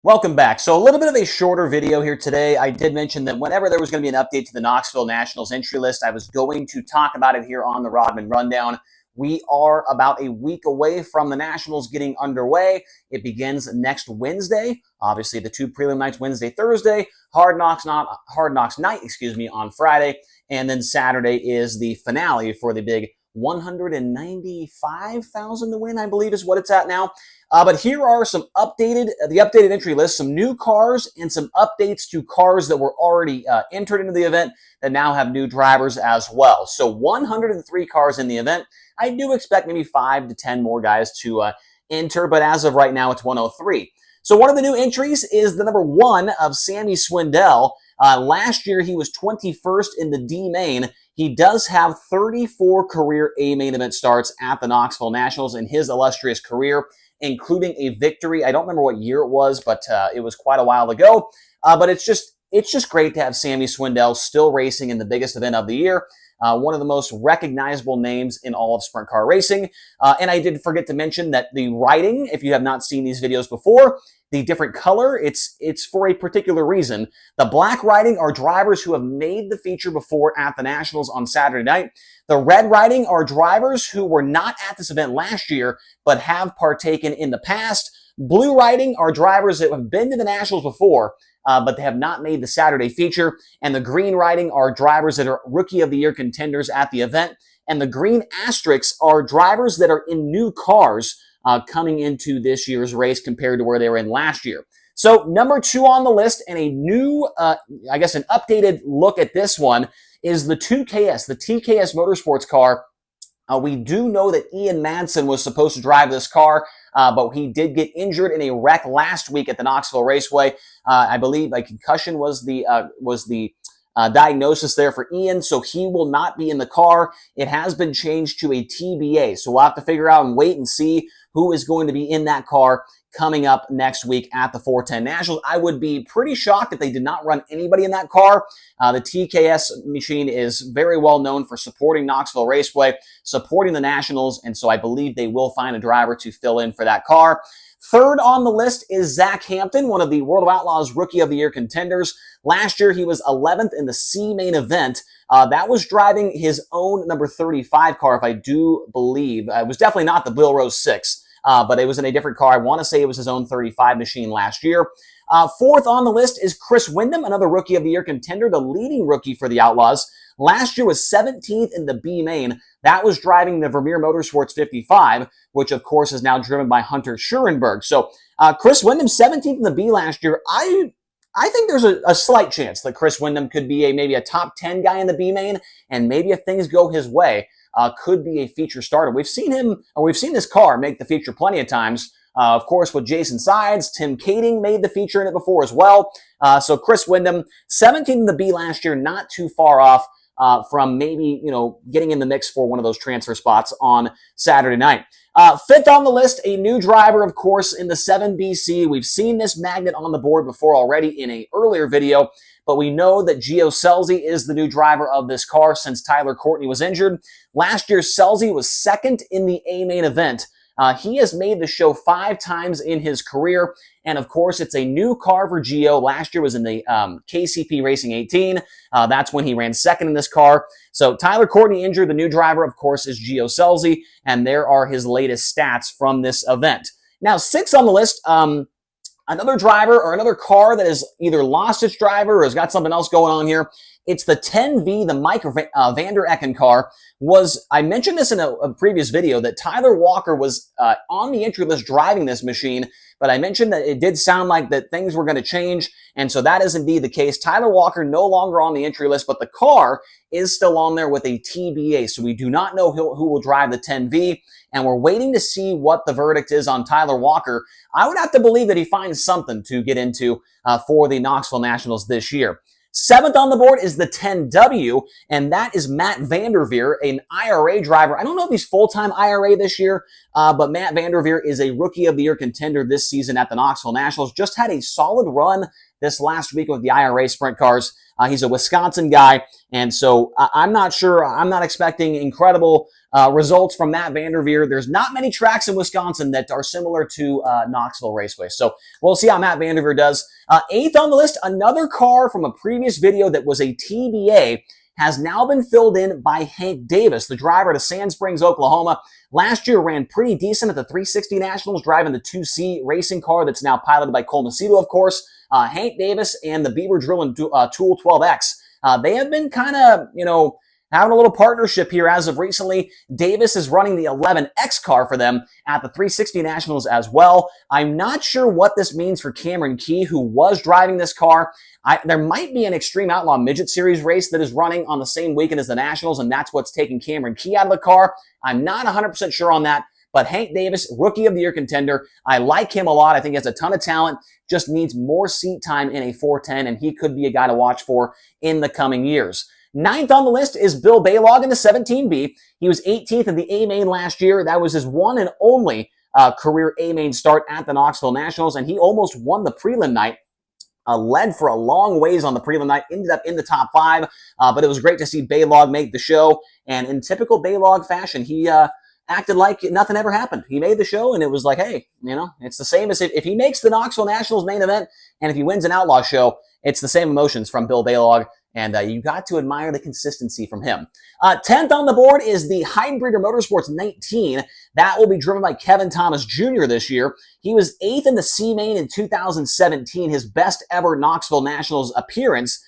Welcome back. So a little bit of a shorter video here today. I did mention that whenever there was going to be an update to the Knoxville Nationals entry list, I was going to talk about it here on the Rodman Rundown. We are about a week away from the Nationals getting underway. It begins next Wednesday. Obviously, the two prelim nights, Wednesday, Thursday. Hard Knocks night, on Friday. And then Saturday is the finale for the big 195,000 to win, I believe is what it's at now. But here are the updated entry list, some new cars and some updates to cars that were already entered into the event that now have new drivers as well. So 103 cars in the event. I do expect maybe 5 to 10 more guys to enter, but as of right now, it's 103. So one of the new entries is the number 1 of Sammy Swindell. Last year, he was 21st in the D main. He does have 34 career A main event starts at the Knoxville Nationals in his illustrious career, including a victory. I don't remember what year it was, but it was quite a while ago. But it's just great to have Sammy Swindell still racing in the biggest event of the year. One of the most recognizable names in all of sprint car racing. And I did forget to mention that the writing, if you have not seen these videos before, the different color, it's for a particular reason. The black writing are drivers who have made the feature before at the Nationals on Saturday night. The red writing are drivers who were not at this event last year, but have partaken in the past. Blue writing are drivers that have been to the Nationals before, but they have not made the Saturday feature. And the green writing are drivers that are Rookie of the Year contenders at the event. And the green asterisks are drivers that are in new cars coming into this year's race compared to where they were in last year. So number 2 on the list, and a new, an updated look at this one, is the 2KS, the TKS Motorsports car. We do know that Ian Madsen was supposed to drive this car, but he did get injured in a wreck last week at the Knoxville Raceway. I believe a concussion was the diagnosis there for Ian, so he will not be in the car. It has been changed to a TBA, so we'll have to figure out and wait and see who is going to be in that car coming up next week at the 410 Nationals. I would be pretty shocked if they did not run anybody in that car. The TKS machine is very well known for supporting Knoxville Raceway, supporting the Nationals, and so I believe they will find a driver to fill in for that car. Third on the list is Zach Hampton, one of the World of Outlaws Rookie of the Year contenders. Last year, he was 11th in the C main event. That was driving his own number 35 car, if I do believe. It was definitely not the Bill Rose 6. But it was in a different car. I want to say it was his own 35 machine last year. Fourth on the list is Chris Windom, another Rookie of the Year contender, the leading rookie for the Outlaws. Last year was 17th in the B main. That was driving the Vermeer Motorsports 55, which of course is now driven by Hunter Schurenberg. So Chris Windom, 17th in the B last year. I think there's a slight chance that Chris Windom could be maybe a top 10 guy in the B main, and maybe if things go his way, could be a feature starter. We've seen this car make the feature plenty of times. Of course, with Jason Sides, Tim Kading made the feature in it before as well. So Chris Windom, 17th in the B last year, not too far off from maybe, getting in the mix for one of those transfer spots on Saturday night. Fifth on the list, a new driver, of course, in the 7BC. We've seen this magnet on the board before already in an earlier video, but we know that Gio Scelzi is the new driver of this car since Tyler Courtney was injured. Last year, Scelzi was second in the A main event. He has made the show 5 times in his career, and of course, it's a new car for Gio. Last year was in the KCP Racing 18. That's when he ran second in this car. So Tyler Courtney injured. The new driver, of course, is Gio Scelzi, and there are his latest stats from this event. Now, 6th on the list, another driver or another car that has either lost its driver or has got something else going on here. It's the 10V, the Mike Vander Ecken car. I mentioned this in a previous video that Tyler Walker was on the entry list driving this machine, but I mentioned that it did sound like that things were going to change, and so that is indeed the case. Tyler Walker no longer on the entry list, but the car is still on there with a TBA, so we do not know who will drive the 10V, and we're waiting to see what the verdict is on Tyler Walker. I would have to believe that he finds something to get into for the Knoxville Nationals this year. 7th on the board is the 10W, and that is Matt Vanderveer, an IRA driver. I don't know if he's full-time IRA this year, but Matt Vanderveer is a Rookie of the Year contender this season at the Knoxville Nationals. Just had a solid run this last week with the IRA sprint cars. He's a Wisconsin guy, and so I'm not sure. I'm not expecting incredible results from Matt Vanderveer. There's not many tracks in Wisconsin that are similar to Knoxville Raceway, so we'll see how Matt Vanderveer does. 8th on the list, another car from a previous video that was a TBA has now been filled in by Hank Davis, the driver to Sand Springs, Oklahoma. Last year ran pretty decent at the 360 Nationals, driving the 2C racing car that's now piloted by Cole Macedo, of course. Hank Davis and the Beaver Drill and Tool 12X, they have been kind of, having a little partnership here as of recently. Davis is running the 11X car for them at the 360 Nationals as well. I'm not sure what this means for Cameron Key, who was driving this car. There might be an Extreme Outlaw Midget Series race that is running on the same weekend as the Nationals, and that's what's taking Cameron Key out of the car. I'm not 100% sure on that, but Hank Davis, Rookie of the Year contender. I like him a lot. I think he has a ton of talent, just needs more seat time in a 410, and he could be a guy to watch for in the coming years. 9th on the list is Bill Baylog in the 17B. He was 18th in the A-Main last year. That was his one and only career A-Main start at the Knoxville Nationals, and he almost won the prelim night. Led for a long ways on the prelim night, ended up in the top 5, but it was great to see Baylog make the show, and in typical Baylog fashion, he acted like nothing ever happened. He made the show, and it was like, hey, it's the same as if he makes the Knoxville Nationals main event, and if he wins an Outlaw show, it's the same emotions from Bill Baylog. And you got to admire the consistency from him. 10th on the board is the Heidenbreeder Motorsports 19. That will be driven by Kevin Thomas Jr. this year. He was 8th in the C-Main in 2017, his best ever Knoxville Nationals appearance.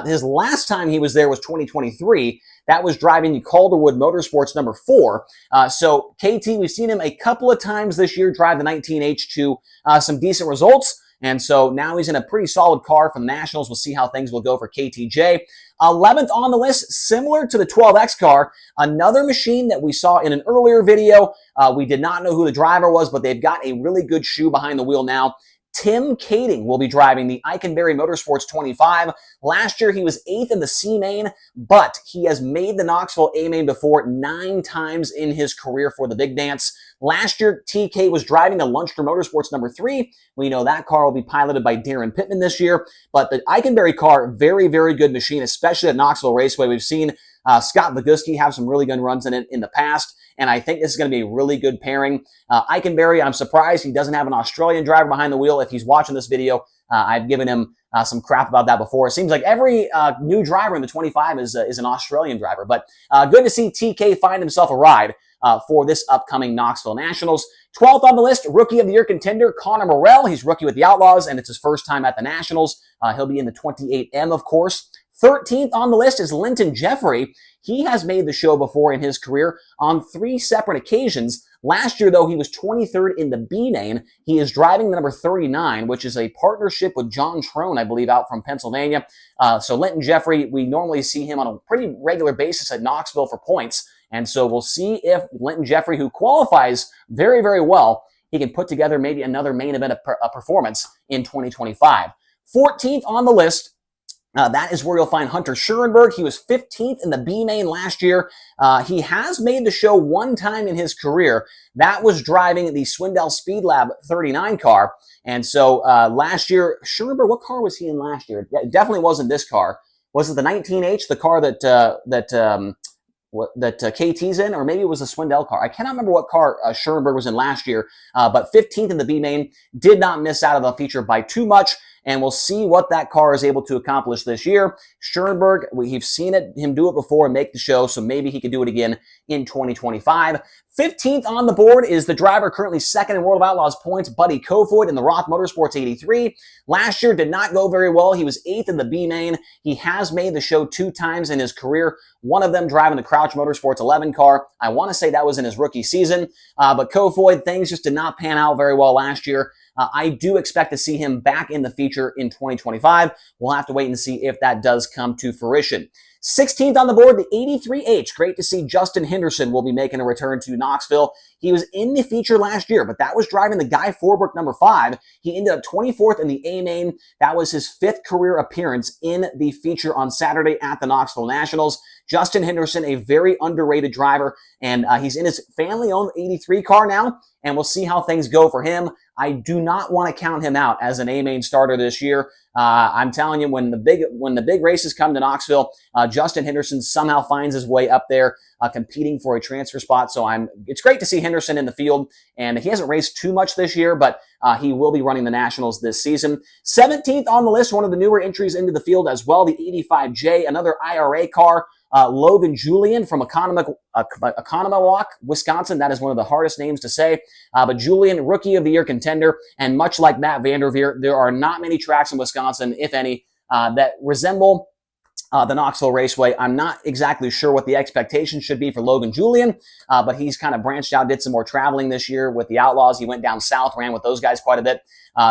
His last time he was there was 2023. That was driving the Calderwood Motorsports number 4. So KT, we've seen him a couple of times this year drive the 19H to some decent results. And so now he's in a pretty solid car from the Nationals. We'll see how things will go for KTJ. 11th on the list, similar to the 12X car, another machine that we saw in an earlier video. We did not know who the driver was, but they've got a really good shoe behind the wheel now. Tim Kading will be driving the Eikenberry Motorsports 25. Last year, he was 8th in the C-Main, but he has made the Knoxville A-Main before 9 times in his career for the Big Dance. Last year, TK was driving the Lunchter Motorsports number 3. We know that car will be piloted by Darren Pittman this year, but the Eikenberry car, very, very good machine, especially at Knoxville Raceway. We've seen Scott Viguski have some really good runs in it in the past, and I think this is going to be a really good pairing. Eikenberry, I'm surprised he doesn't have an Australian driver behind the wheel. If he's watching this video, I've given him some crap about that before. It seems like every new driver in the 25 is an Australian driver, but good to see TK find himself a ride for this upcoming Knoxville Nationals. 12th on the list, Rookie of the Year contender, Connor Morell. He's rookie with the Outlaws, and it's his first time at the Nationals. He'll be in the 28M, of course. 13th on the list is Linton Jeffrey. He has made the show before in his career on 3 separate occasions. Last year, though, he was 23rd in the B-Main. He is driving the number 39, which is a partnership with John Trone, I believe, out from Pennsylvania. So Linton Jeffrey, we normally see him on a pretty regular basis at Knoxville for points. And so we'll see if Linton Jeffrey, who qualifies very, very well, he can put together maybe another main event performance in 2025. 14th on the list, that is where you'll find Hunter Schurenberg. He was 15th in the B-Main last year. He has made the show 1 time in his career. That was driving the Swindell Speed Lab 39 car. And so last year, Schurenberg, what car was he in last year? It definitely wasn't this car. Was it the 19H, the car that KT's in, or maybe it was a Swindell car? I cannot remember what car Schurenberg was in last year, but 15th in the B-Main, did not miss out on the feature by too much, and we'll see what that car is able to accomplish this year. Schurenberg, we've seen him do it before and make the show, so maybe he could do it again in 2025. 15th on the board is the driver currently 2nd in World of Outlaws points, Buddy Kofoid in the Roth Motorsports 83. Last year did not go very well. He was 8th in the B-Main. He has made the show 2 times in his career, one of them driving the Crouch Motorsports 11 car. I want to say that was in his rookie season, but Kofoid, things just did not pan out very well last year. I do expect to see him back in the feature in 2025. We'll have to wait and see if that does come to fruition. 16th on the board, the 83H. Great to see Justin Henderson will be making a return to Knoxville. He was in the feature last year, but that was driving the Guy Forbrook number 5. He ended up 24th in the A-Main. That was his 5th career appearance in the feature on Saturday at the Knoxville Nationals. Justin Henderson, a very underrated driver, and he's in his family-owned 83 car now, and we'll see how things go for him. I do not want to count him out as an A-main starter this year. I'm telling you, when the big races come to Knoxville, Justin Henderson somehow finds his way up there, competing for a transfer spot. So it's great to see Henderson in the field, and he hasn't raced too much this year, but he will be running the Nationals this season. 17th on the list, one of the newer entries into the field as well, the 85J, another IRA car. Logan Julian from Economawalk, Wisconsin. That is one of the hardest names to say. But Julian, Rookie of the Year contender. And much like Matt Vanderveer, there are not many tracks in Wisconsin, if any, that resemble the Knoxville Raceway. I'm not exactly sure what the expectations should be for Logan Julian, but he's kind of branched out, did some more traveling this year with the Outlaws. He went down south, ran with those guys quite a bit.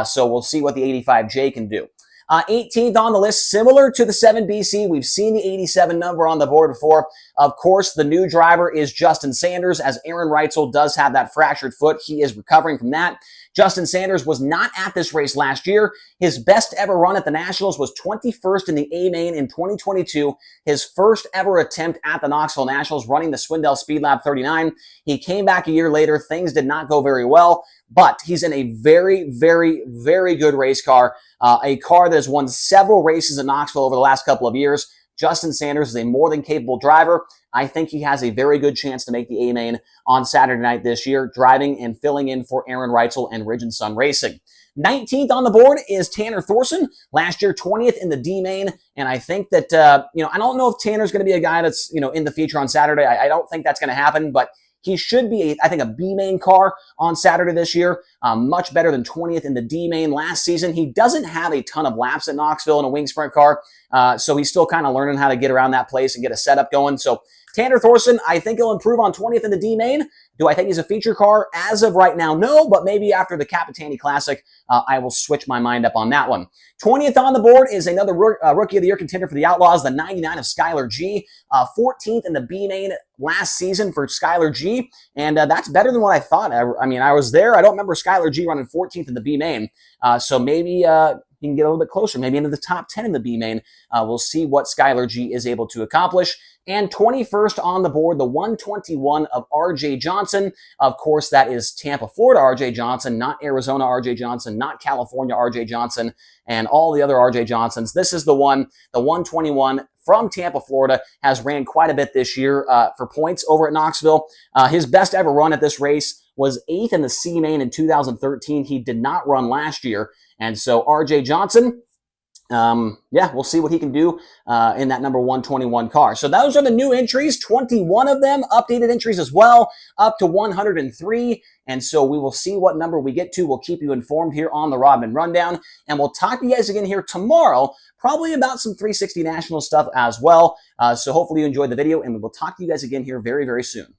So we'll see what the 85J can do. 18th on the list, similar to the 7BC. We've seen the 87 number on the board before. Of course, the new driver is Justin Sanders, as Aaron Reitzel does have that fractured foot. He is recovering from that. Justin Sanders was not at this race last year. His best ever run at the Nationals was 21st in the A-Main in 2022. His first ever attempt at the Knoxville Nationals, running the Swindell Speed Lab 39. He came back a year later. Things did not go very well, but he's in a very, very, very good race car, a car that has won several races in Knoxville over the last couple of years. Justin Sanders is a more than capable driver. I think he has a very good chance to make the A-Main on Saturday night this year, driving and filling in for Aaron Reitzel and Ridge & Sun Racing. 19th on the board is Tanner Thorson, last year 20th in the D-Main, and I think that, I don't know if Tanner's going to be a guy that's, in the feature on Saturday. I don't think that's going to happen, but he should be, I think, a B-Main car on Saturday this year, much better than 20th in the D-Main last season. He doesn't have a ton of laps at Knoxville in a wing sprint car, so he's still kind of learning how to get around that place and get a setup going. So Tanner Thorson, I think he'll improve on 20th in the D-Main. Do I think he's a feature car? As of right now, no, but maybe after the Capitani Classic, I will switch my mind up on that one. 20th on the board is another Rookie of the Year contender for the Outlaws, the 99 of Skylar G. 14th in the B-Main last season for Skylar G, and that's better than what I thought. I was there. I don't remember Skylar G running 14th in the B-Main, so maybe he can get a little bit closer, maybe into the top 10 in the B-Main. We'll see what Skylar G is able to accomplish. And 21st on the board, the 121 of R.J. Johnson. Of course, that is Tampa, Florida R.J. Johnson, not Arizona R.J. Johnson, not California R.J. Johnson, and all the other R.J. Johnsons. This is the one, the 121 from Tampa, Florida, has ran quite a bit this year for points over at Knoxville. His best ever run at this race was 8th in the C-Main in 2013. He did not run last year. And so R.J. Johnson, we'll see what he can do in that number 121 car. So those are the new entries, 21 of them, updated entries as well, up to 103. And so we will see what number we get to. We'll keep you informed here on the Rodman Rundown. And we'll talk to you guys again here tomorrow, probably about some 360 National stuff as well. So hopefully you enjoyed the video, and we will talk to you guys again here very, very soon.